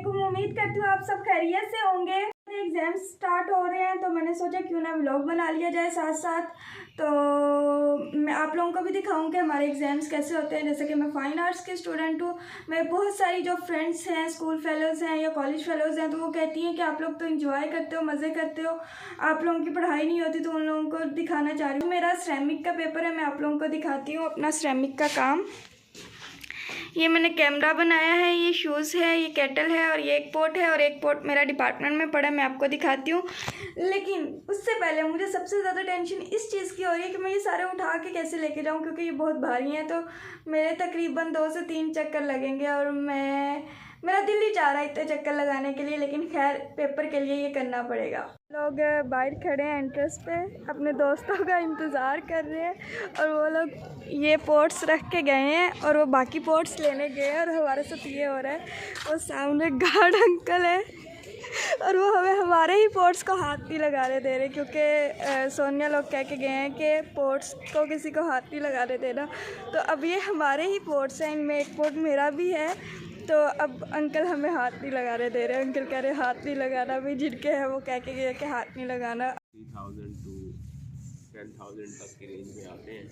वालेकुम। उम्मीद करती हूँ आप सब खैरियत से होंगे। एग्जाम स्टार्ट हो रहे हैं तो मैंने सोचा क्यों ना व्लॉग बना लिया जाए साथ साथ। तो मैं आप लोगों को भी दिखाऊंगी हमारे एग्ज़ाम्स कैसे होते हैं। जैसे कि मैं फ़ाइन आर्ट्स की स्टूडेंट हूँ। मेरे बहुत सारी जो फ्रेंड्स हैं, स्कूल फेलोज़ हैं या कॉलेज फेलोज़ हैं, तो वो कहती हैं कि आप लोग तो इंजॉय करते हो, मज़े करते हो, आप लोगों की पढ़ाई नहीं होती। तो उन लोगों को दिखाना चाह रही हूँ। मेरा सिरेमिक का पेपर है, मैं आप लोगों को दिखाती हूँ अपना सिरेमिक का काम। ये मैंने कैमरा बनाया है, ये शूज़ है, ये केटल है और ये एक पॉट है और एक पॉट मेरा डिपार्टमेंट में पड़ा है, मैं आपको दिखाती हूँ। लेकिन उससे पहले मुझे सबसे ज़्यादा टेंशन इस चीज़ की हो रही है कि मैं ये सारे उठा के कैसे लेके जाऊँ, क्योंकि ये बहुत भारी हैं। तो मेरे तकरीबन 2 से 3 चक्कर लगेंगे और मेरा दिल ही चाह रहा है इतने चक्कर लगाने के लिए, लेकिन खैर पेपर के लिए ये करना पड़ेगा। लोग बाहर खड़े हैं एंट्रेंस पे, अपने दोस्तों का इंतज़ार कर रहे हैं और वो लोग ये पॉट्स रख के गए हैं और वो बाकी पॉट्स लेने गए हैं। और हमारे साथ ये हो रहा है, वो सामने गार्ड अंकल है और वो हमें हमारे ही पॉट्स को हाथ नहीं लगाने दे रहे, क्योंकि सोनिया लोग कह के गए हैं कि पॉट्स को किसी को हाथ नहीं लगाने देना। तो अब ये हमारे ही पॉट्स हैं, इनमें एक पॉट मेरा भी है। तो अब अंकल हमें हाथ नहीं लगाने दे रहे। अंकल कह रहे हाथ नहीं लगाना, भी जिनके हैं वो कह के गए कि हाथ नहीं लगाना। 3000 to 10,000 तक की रेंज में आते हैं।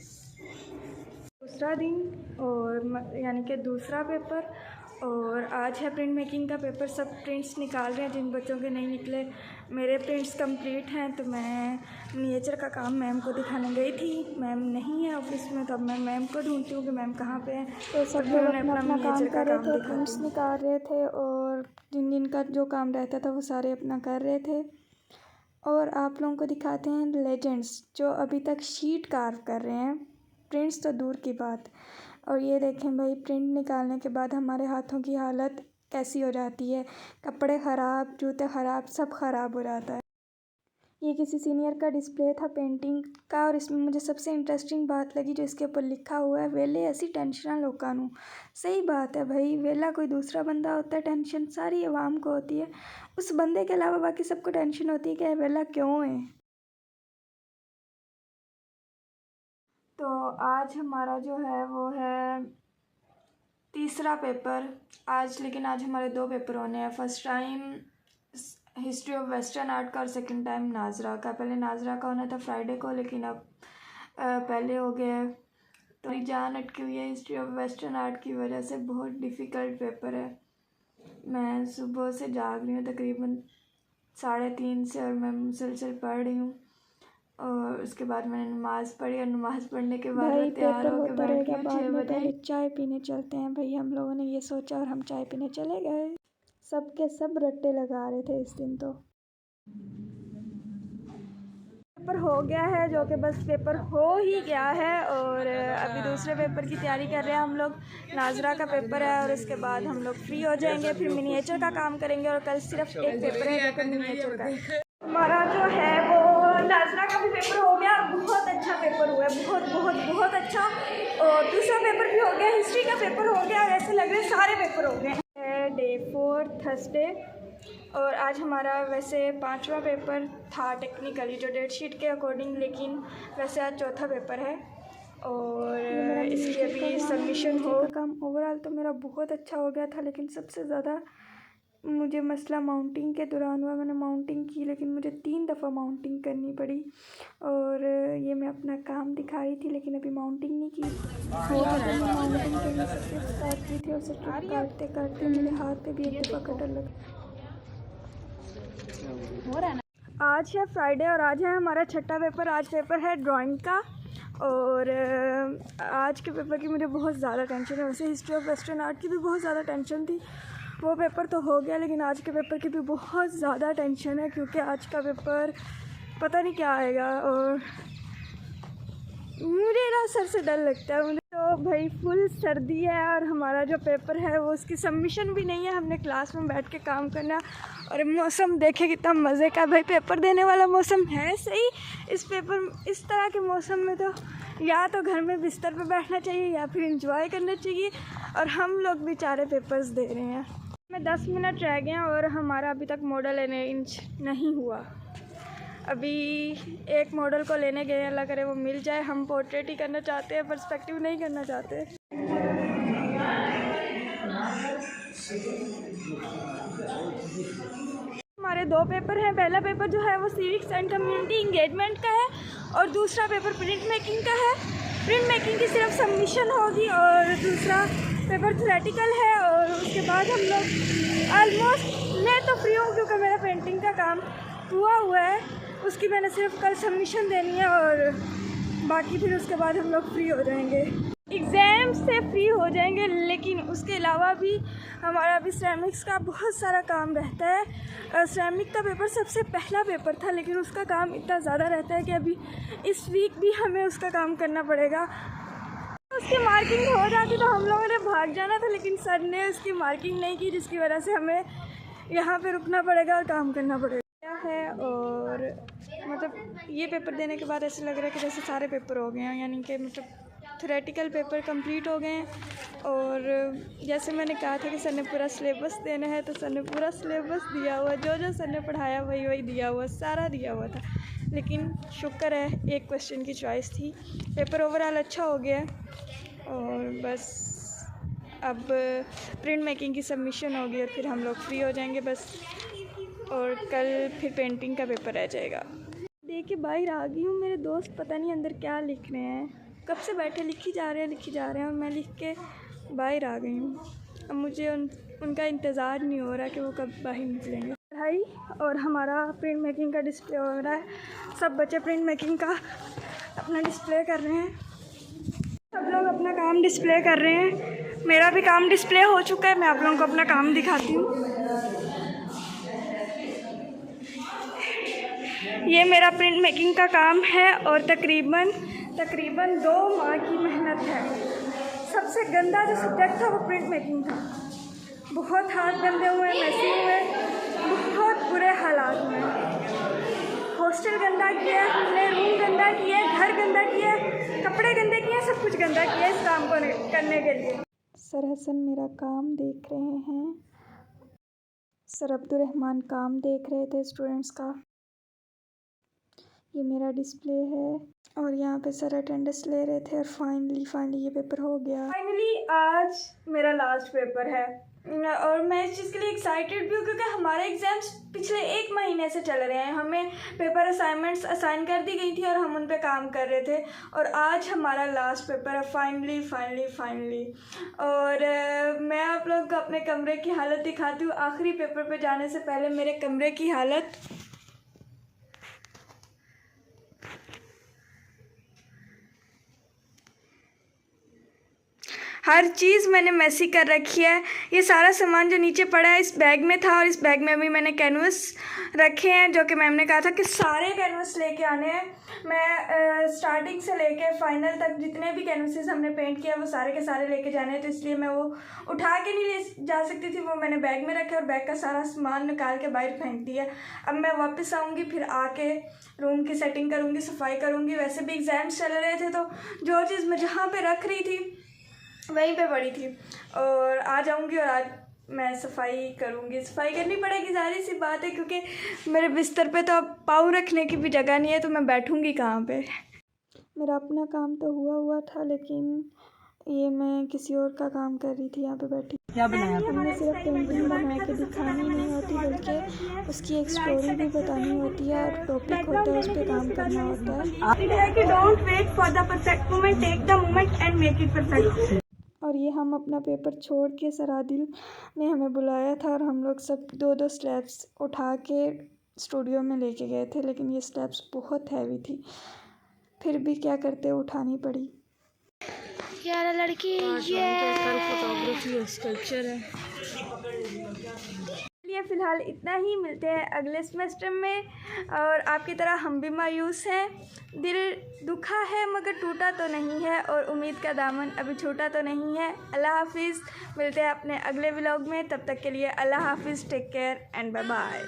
दूसरा दिन और यानी कि दूसरा पेपर, और आज है प्रिंट मेकिंग का पेपर। सब प्रिंट्स निकाल रहे हैं जिन बच्चों के नहीं निकले। मेरे प्रिंट्स कंप्लीट हैं, तो मैं मिनिएचर का काम मैम को दिखाने गई थी। मैम नहीं है ऑफिस में, तो अब मैं मैम को ढूंढती हूँ कि मैम कहाँ पे हैं। तो सब लोग अपना काम कर रहे थे, प्रिंट्स निकाल रहे थे और जिन जिन का जो काम रहता था वो सारे अपना कर रहे थे। और आप लोगों को दिखाते हैं लेजेंड्स जो अभी तक शीट कार्व कर रहे हैं, प्रिंट्स तो दूर की बात। और ये देखें भाई, प्रिंट निकालने के बाद हमारे हाथों की हालत कैसी हो जाती है। कपड़े ख़राब, जूते ख़राब, सब ख़राब हो जाता है। ये किसी सीनियर का डिस्प्ले था पेंटिंग का, और इसमें मुझे सबसे इंटरेस्टिंग बात लगी जो इसके ऊपर लिखा हुआ है, वेले ऐसी टेंशन लोगों नू। सही बात है भाई, वेला कोई दूसरा बंदा होता है, टेंशन सारी आवाम को होती है। उस बंदे के अलावा बाकी सबको टेंशन होती है कि वेला क्यों है। तो आज हमारा जो है वो है तीसरा पेपर आज। लेकिन आज हमारे 2 पेपर होने हैं। First time history of western art का और सेकंड टाइम नाजरा का। पहले नाजरा का होना था फ्राइडे को, लेकिन अब पहले हो गया। तो मेरी जान अटकी हुई है हिस्ट्री ऑफ वेस्टर्न आर्ट की वजह से। बहुत डिफ़िकल्ट पेपर है। मैं सुबह से जाग रही हूँ तकरीबन 3:30 से, और मैं मुसलसल पढ़ रही हूँ। और उसके बाद मैंने नमाज़ पढ़ी, और नमाज़ पढ़ने के बाद मैं तैयार होकर बैठ गई 6 बजे। पहले चाय पीने चलते हैं भाई, हम लोगों ने ये सोचा और हम चाय पीने चले गए। सब के सब रट्टे लगा रहे थे इस दिन। तो पेपर हो गया है, जो कि बस पेपर हो ही गया है, और अभी दूसरे पेपर की तैयारी कर रहे हैं हम लोग। नाजरा का पेपर है और उसके बाद हम लोग फ्री हो जाएंगे, फिर मिनिएचर का काम करेंगे। और कल सिर्फ एक पेपर है जो कि मिनिएचर का। हमारा जो है वो नाजरा का भी पेपर हो गया, बहुत अच्छा पेपर हुआ है, बहुत बहुत बहुत अच्छा। और दूसरा पेपर भी हो गया, हिस्ट्री का पेपर हो गया। ऐसे लग रहे सारे पेपर हो गए। डे 4 थर्सडे, और आज हमारा वैसे 5वां पेपर था टेक्निकली जो डेट शीट के अकॉर्डिंग, लेकिन वैसे आज चौथा पेपर है। और इसकी अभी सबमिशन हो काम। ओवरऑल तो मेरा बहुत अच्छा हो गया था, लेकिन सबसे ज़्यादा मुझे मसला माउंटिंग के दौरान हुआ। मैंने माउंटिंग की, लेकिन मुझे 3 दफ़ा माउंटिंग करनी पड़ी। और ये मैं अपना काम दिखा रही थी, लेकिन अभी माउंटिंग नहीं की। मैं माउंटिंग के लिए स्ट्रिप स्टार्ट की थी, और स्ट्रिप काटते काटते मेरे हाथ पे भी एक दफ़ा कटर लगा। आज है फ्राइडे और आज है हमारा छठा पेपर। आज पेपर है ड्राइंग का, और आज के पेपर की मुझे बहुत ज़्यादा टेंशन है। वैसे हिस्ट्री ऑफ वेस्टर्न आर्ट की भी बहुत ज़्यादा टेंशन थी, वो पेपर तो हो गया, लेकिन आज के पेपर की भी बहुत ज़्यादा टेंशन है, क्योंकि आज का पेपर पता नहीं क्या आएगा। और मुझे ना सर से डर लगता है। मुझे तो भाई फुल सर्दी है, और हमारा जो पेपर है वो उसकी सबमिशन भी नहीं है। हमने क्लास में बैठ के काम करना। और मौसम देखे कितना मज़े का भाई, पेपर देने वाला मौसम है सही। इस तरह के मौसम में तो या तो घर में बिस्तर पे बैठना चाहिए या फिर एंजॉय करना चाहिए। और हम लोग बेचारे पेपर्स दे रहे हैं। में 10 मिनट रह गए हैं और हमारा अभी तक मॉडल अरेंज नहीं हुआ। अभी एक मॉडल को लेने गए हैं, अल्लाह करे वो मिल जाए। हम पोर्ट्रेट ही करना चाहते हैं, पर्सपेक्टिव नहीं करना चाहते। 2 पेपर हैं। पहला पेपर जो है वो सिविक्स एंड कम्युनिटी इंगेजमेंट का है और दूसरा पेपर प्रिंट मेकिंग का है। प्रिंट मेकिंग की सिर्फ सबमिशन होगी और दूसरा पेपर थ्योरेटिकल है। और उसके बाद हम लोग ऑलमोस्ट मैं तो फ्री हूँ क्योंकि मेरा पेंटिंग का काम हुआ है। उसकी मैंने सिर्फ कल सबमिशन देनी है और बाकी फिर उसके बाद हम लोग फ्री हो जाएंगे, एग्ज़ाम से फ्री हो जाएंगे। लेकिन उसके अलावा भी हमारा अभी सिरेमिक्स का बहुत सारा काम रहता है। सिरेमिक का पेपर सबसे पहला पेपर था लेकिन उसका काम इतना ज़्यादा रहता है कि अभी इस वीक भी हमें उसका काम करना पड़ेगा। उसकी मार्किंग हो जाती तो हम लोगों ने भाग जाना था, लेकिन सर ने उसकी मार्किंग नहीं की जिसकी वजह से हमें यहाँ पे रुकना पड़ेगा और काम करना पड़ेगा है। और मतलब ये पेपर देने के बाद ऐसा लग रहा है कि जैसे सारे पेपर हो गए हैं, यानी कि मतलब थ्योरेटिकल पेपर कंप्लीट हो गए हैं। और जैसे मैंने कहा था कि सर ने पूरा सिलेबस देना है तो सर ने पूरा सिलेबस दिया हुआ, जो सर ने पढ़ाया वही दिया हुआ, सारा दिया हुआ था। लेकिन शुक्र है एक क्वेश्चन की चॉइस थी। पेपर ओवरऑल अच्छा हो गया और बस अब प्रिंट मेकिंग की सबमिशन होगी और फिर हम लोग फ्री हो जाएंगे बस। और कल फिर पेंटिंग का पेपर रह जाएगा। देखिए बाहर आ गई हूँ, मेरे दोस्त पता नहीं अंदर क्या लिख रहे हैं, कब से बैठे लिखी जा रहे हैं और मैं लिख के बाहर आ गई हूँ। अब मुझे उनका इंतज़ार नहीं हो रहा कि वो कब बाहर निकलेंगे। पढ़ाई और हमारा प्रिंट मेकिंग का डिस्प्ले हो रहा है। सब बच्चे प्रिंट मेकिंग का अपना डिस्प्ले कर रहे हैं, सब लोग अपना काम डिस्प्ले कर रहे हैं। मेरा भी काम डिस्प्ले हो चुका है, मैं आप लोगों को अपना काम दिखाती हूँ। ये मेरा प्रिंट मेकिंग का काम है और तकरीबन 2 माह की मेहनत है। सबसे गंदा जो सब्जेक्ट था वो प्रिंट मेकिंग था। बहुत हाथ गंदे हुए, मैसी हुए, बहुत बुरे हालात में। हॉस्टल गंदा किया हमने, रूम गंदा किया, घर गंदा किया, कपड़े गंदे किए, सब कुछ गंदा किया इस काम को करने के लिए। सर हसन मेरा काम देख रहे हैं, सर अब्दुर्रहमान काम देख रहे थे स्टूडेंट्स का। ये मेरा डिस्प्ले है और यहाँ पे सर अटेंडेंस ले रहे थे और फाइनली ये पेपर हो गया। फाइनली आज मेरा लास्ट पेपर है और मैं इस चीज़ के लिए एक्साइटेड भी हूँ क्योंकि हमारे एग्ज़ाम्स पिछले 1 महीने से चल रहे हैं। हमें पेपर असाइनमेंट्स असाइन कर दी गई थी और हम उन पे काम कर रहे थे और आज हमारा लास्ट पेपर है फाइनली। और मैं आप लोगों को अपने कमरे की हालत दिखाती हूँ। आखिरी पेपर पे जाने से पहले मेरे कमरे की हालत हर चीज़ मैंने मैसी कर रखी है। ये सारा सामान जो नीचे पड़ा है इस बैग में था और इस बैग में भी मैंने कैनवस रखे हैं जो कि मैम ने कहा था कि सारे कैनवस लेके आने हैं। मैं स्टार्टिंग से लेके फाइनल तक जितने भी कैनवसेस हमने पेंट किया वो सारे के सारे लेके जाने हैं, तो इसलिए मैं वो उठा के नहीं ले जा सकती थी। वो मैंने बैग में रखे और बैग का सारा सामान निकाल के बाहर फेंक दिया। अब मैं वापस आऊँगी, फिर आके रूम की सेटिंग करूँगी, सफाई करूँगी। वैसे भी एग्ज़ाम्स चल रहे थे तो जो चीज़ मैं जहाँ पर रख रही थी वहीं पे पड़ी थी और आ जाऊंगी और आज मैं सफाई करूंगी। सफाई करनी पड़ेगी, जाहिर सी बात है, क्योंकि मेरे बिस्तर पे तो अब पाँव रखने की भी जगह नहीं है, तो मैं बैठूंगी कहाँ पे। मेरा अपना काम तो हुआ था लेकिन ये मैं किसी और का काम कर रही थी यहाँ पे बैठी। क्या बनाया? हमने सिर्फ पेंटिंग बना के दिखानी नहीं होती बल्कि उसकी एक स्टोरी भी बतानी होती है और टॉपिक होता है उस पर काम करना होता है कि don't wait for the perfect moment, take the moment and make it perfect. और ये हम अपना पेपर छोड़ के सर आदिल ने हमें बुलाया था और हम लोग सब 2 स्लैब्स उठा के स्टूडियो में लेके गए थे, लेकिन ये स्लैब्स बहुत हैवी थी, फिर भी क्या करते उठानी पड़ी। यार लड़की ये फोटोग्राफी स्कल्पचर है। चलिए फ़िलहाल इतना ही, मिलते हैं अगले सेमेस्टर में। और आपकी तरह हम भी मायूस हैं, दिल दुखा है मगर टूटा तो नहीं है और उम्मीद का दामन अभी छूटा तो नहीं है। अल्लाह हाफिज़, मिलते हैं अपने अगले व्लॉग में। तब तक के लिए अल्लाह हाफिज़, take care and bye bye.